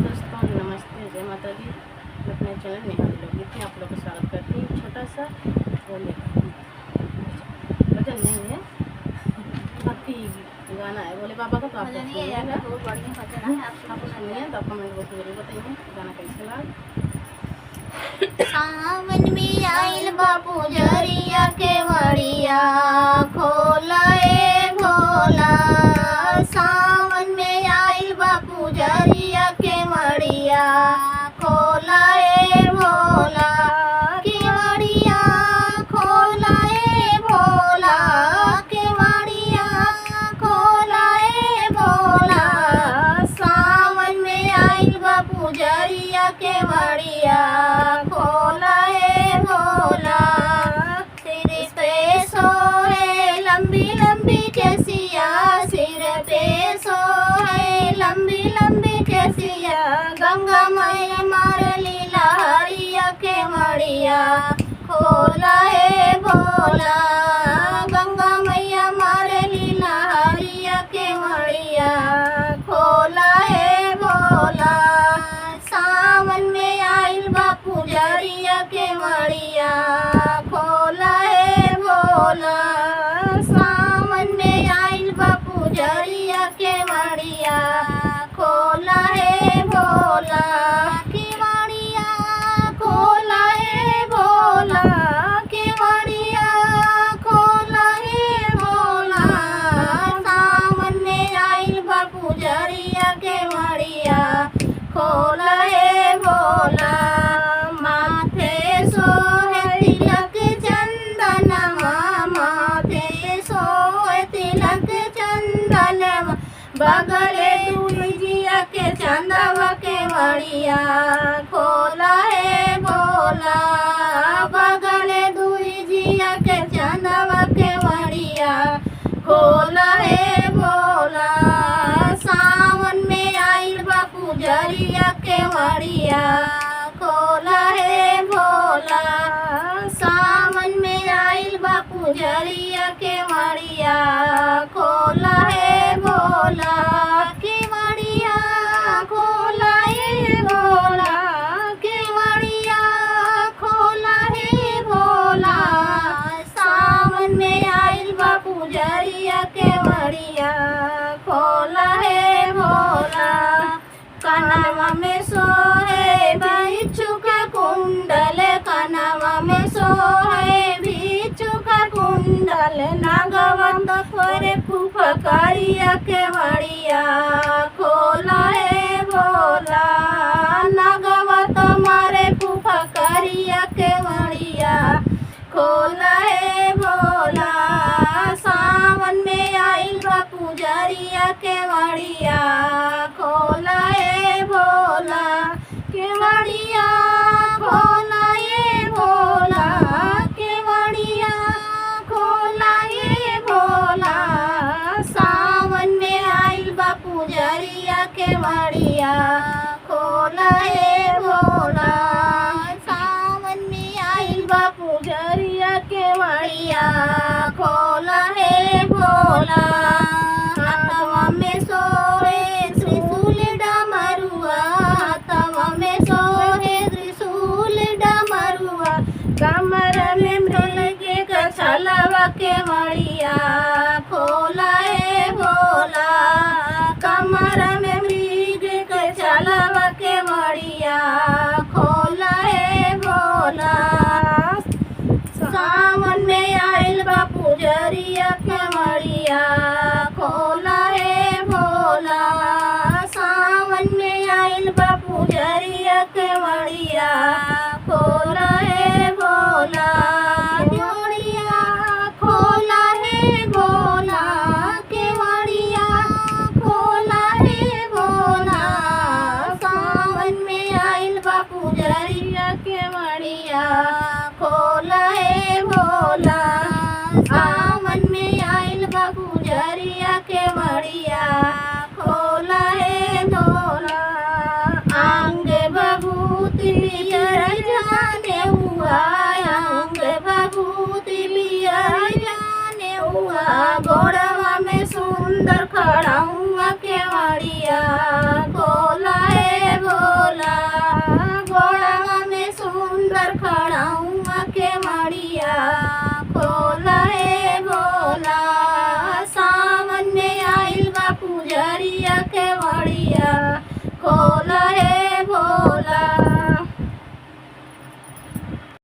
दोस्तों, नमस्ते, जय माता दी। मैं अपने चैनल निहारी लोकगीत में आप लोगों का स्वागत करती हूँ। छोटा सा बोले भजन नहीं है, भक्ति गाना है। बोले बाबा का तो आप सुनिएगा, आप सुनिए तो कमेंट बॉक्स में जरूर बताइए गाना कैसे लगा। सावन में आइल बापू जरिया के वड़िया खोला ए भोला। सावन में आइल बापू जरिया के वड़िया खोला ए भोला। केवड़िया खोला ए भोला, केवड़िया खोला ए भोला। सावन में आइल बापू जरिया के वड़िया खोला ए भोला। सिर पे सोए लंबी लंबी केसिया, सिर पे सोए लंबी लंबी केसिया। गंगा मैया मार लीला हरिया के मड़िया खोला ए भोला। गंगा मैया मार लीला हरिया के मड़िया खोला ए भोला। सावन में आइल बापू जरिया के मड़िया खोला ए भोला। सावन में आइल बापू जरिया के मड़िया खोला ए भोला। केवड़िया खोला ए भोला, केवड़िया खोला ए भोला। सावन में आइल बापू जरिया के मड़िया खोला ए भोला। माथे सोहे तिलक चंदनमा, माथे सोहे तिलक चंदनमा। बगले दूजिया के चंदवा के मड़िया खोला ए भोला। बगले दूजिया के चंदवा के मड़िया खोला ए भोला। सावन में आइल बापू जरिया के मड़िया खोला ए भोला। सावन में आइल बापू जरिया के मड़िया खोला ए भोला। केवड़िया खोला ए भोला, केवड़िया खोला ए भोला। सावन में आइल बापू जरिया के मड़िया खोला ए भोला। कनवा में सोहे बिच्छू का कुंडल, कनवा में सोहे बिच्छू का कुंडल। नागवंत खोरे फुफकारिया के मड़िया खोला ए भोला। नागवंत मारे फुफकारिया के मड़िया खोला ए भोला। सावन में आइल बापू जरिया के मड़िया खोला ए भोला। केवड़िया खोला ए भोला, केवड़िया खोला ए भोला। सावन में आइल बापू जरिया के मड़िया खोला ए भोला। सावन में आइल बापू जरिया के मड़िया खोला ए भोला। हाथवा में सोहे त्रिशूल डमरुआ, हाथवा में सोहे त्रिशूल डमरुआ। कमर में मृग का छलवा के मड़िया खोला ए भोला। कमर में मृग का छलवा के मड़िया खोला ए भोला। सावन में आइल बापू जरिया के मड़िया खोला ए भोला। सावन में आइल बापू जरिया के मड़िया खोला ए भोला। केवड़िया खोला ए भोला, केवड़िया खोला ए भोला। सावन में आइल बापू जरिया के मड़िया खोला ए भोला। सावन में आइल बापू जरिया के मड़िया